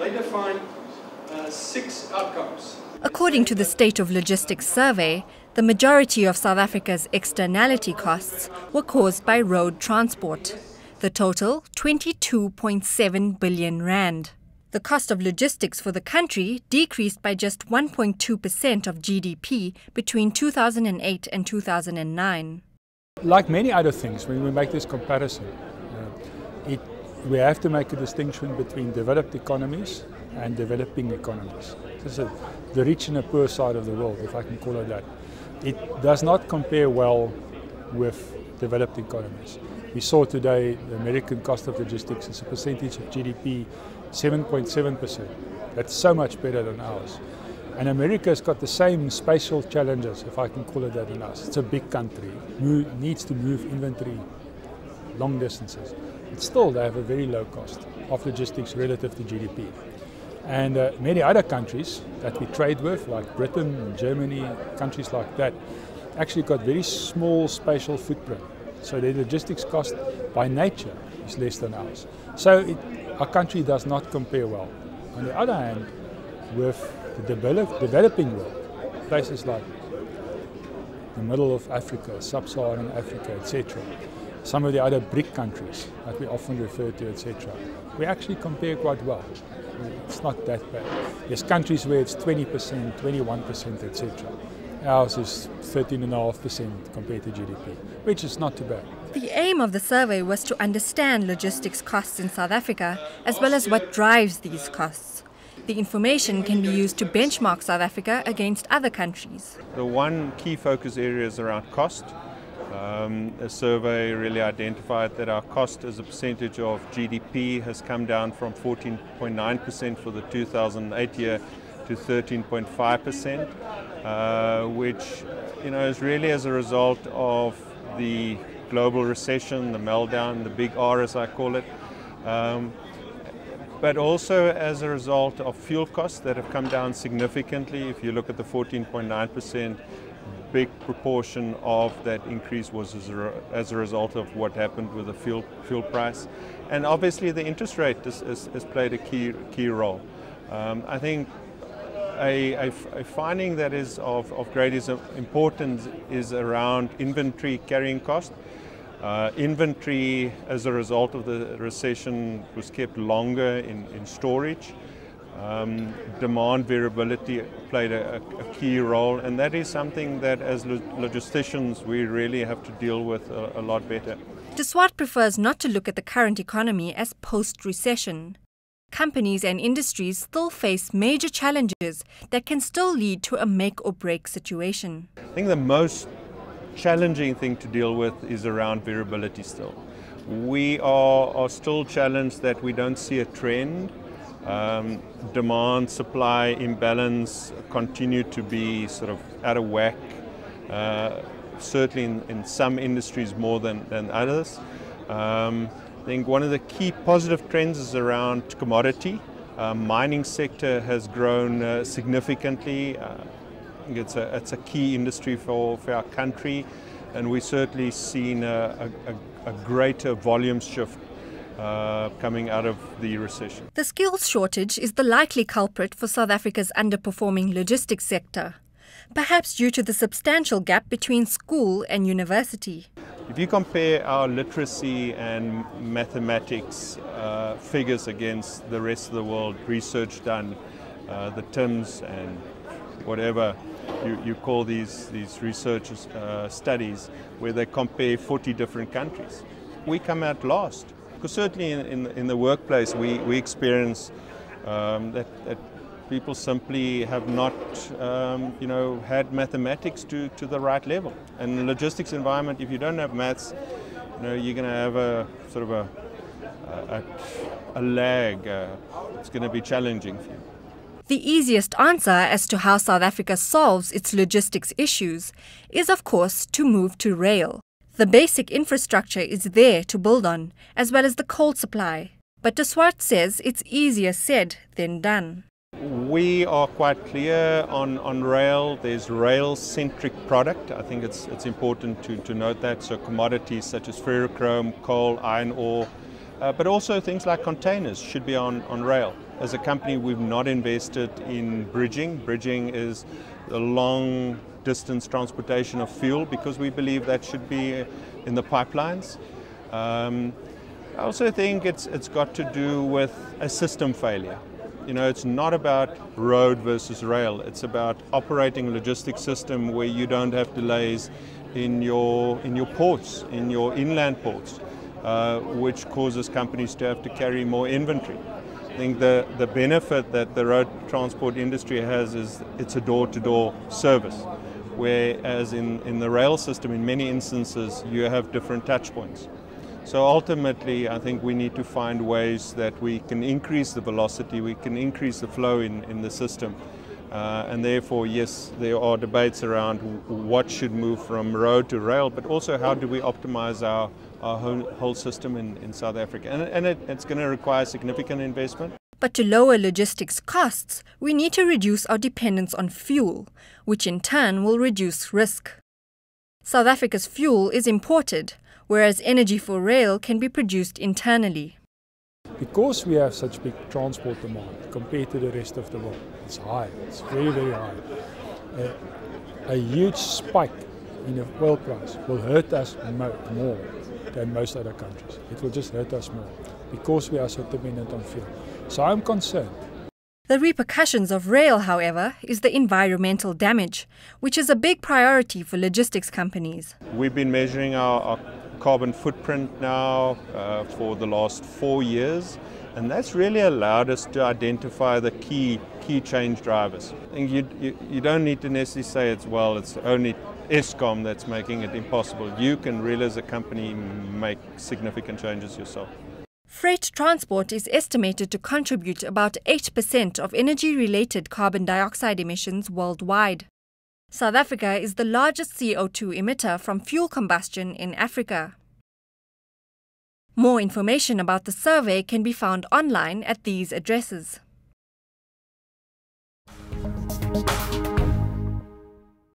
They define 6 outcomes. According to the State of Logistics survey, the majority of South Africa's externality costs were caused by road transport. The total, 22.7 billion rand. The cost of logistics for the country decreased by just 1.2% of GDP between 2008 and 2009. Like many other things, when we make this comparison, we have to make a distinction between developed economies and developing economies. This is the rich and the poor side of the world, if I can call it that. It does not compare well with developed economies. We saw today the American cost of logistics as a percentage of GDP, 7.7%. That's so much better than ours. And America's got the same spatial challenges, if I can call it that, in us. It's a big country, needs to move inventory long distances. But still, they have a very low cost of logistics relative to GDP. And many other countries that we trade with, like Britain, Germany, countries like that, actually got very small spatial footprint. So their logistics cost by nature is less than ours. So our country does not compare well. On the other hand, with the developing world, places like the middle of Africa, sub-Saharan Africa, etc., some of the other BRIC countries that we often refer to, etc., we actually compare quite well. It's not that bad. There's countries where it's 20%, 21%, etc. Ours is 13.5% compared to GDP, which is not too bad. The aim of the survey was to understand logistics costs in South Africa, as well as what drives these costs. The information can be used to benchmark South Africa against other countries. The one key focus area is around cost. A survey really identified that our cost as a percentage of GDP has come down from 14.9% for the 2008 year to 13.5%, which is really as a result of the global recession, the meltdown, the big R as I call it, but also as a result of fuel costs that have come down significantly. If you look at the 14.9%, big proportion of that increase was as a result of what happened with the fuel price, and obviously the interest rate has played a key role. I think a finding that is of great importance is around inventory carrying cost. Inventory, as a result of the recession, was kept longer in storage. Demand variability played a key role, and that is something that as logisticians we really have to deal with a lot better. De Swart prefers not to look at the current economy as post-recession. Companies and industries still face major challenges that can still lead to a make-or-break situation. I think the most challenging thing to deal with is around variability still. We are still challenged that we don't see a trend. Demand, supply imbalance continue to be sort of out of whack, certainly in some industries more than others. I think one of the key positive trends is around commodity. Mining sector has grown significantly. I think it's a key industry for our country, and we've certainly seen a greater volume shift coming out of the recession. The skills shortage is the likely culprit for South Africa's underperforming logistics sector, perhaps due to the substantial gap between school and university. If you compare our literacy and mathematics figures against the rest of the world, research done, the TIMS and whatever you call these research studies, where they compare 40 different countries, we come out last. Because certainly in the workplace we experience that people simply have not had mathematics to the right level. And in the logistics environment, if you don't have maths, you're going to have a sort of a lag. It's going to be challenging for you. The easiest answer as to how South Africa solves its logistics issues is, of course, to move to rail. The basic infrastructure is there to build on, as well as the coal supply. But De Swart says it's easier said than done. We are quite clear on rail. There's rail-centric product. I think it's important to note that. So commodities such as ferrochrome, coal, iron ore, but also things like containers should be on rail. as a company, we've not invested in bridging. Bridging is the long distance transportation of fuel because we believe that should be in the pipelines. I also think it's got to do with a system failure. You know, it's not about road versus rail. It's about operating a logistics system where you don't have delays in your ports, in your inland ports, which causes companies to have to carry more inventory. I think the benefit that the road transport industry has is it's a door-to-door service, whereas in the rail system, in many instances, you have different touch points. So ultimately, I think we need to find ways that we can increase the velocity, we can increase the flow in the system. And therefore, yes, there are debates around what should move from road to rail, but also how do we optimize our whole system in South Africa. And it's going to require significant investment. But to lower logistics costs, we need to reduce our dependence on fuel, which in turn will reduce risk. South Africa's fuel is imported, whereas energy for rail can be produced internally. Because we have such big transport demand compared to the rest of the world, it's high, it's very, very high. A huge spike in the oil price will hurt us more than most other countries. It will just hurt us more because we are so dependent on fuel. So I'm concerned. The repercussions of rail, however, is the environmental damage, which is a big priority for logistics companies. We've been measuring our carbon footprint now for the last 4 years, and that's really allowed us to identify the key change drivers. And you don't need to necessarily say it's only Eskom that's making it impossible. You can really, as a company, make significant changes yourself. Freight transport is estimated to contribute about 8% of energy-related carbon dioxide emissions worldwide. South Africa is the largest CO2 emitter from fuel combustion in Africa. More information about the survey can be found online at these addresses.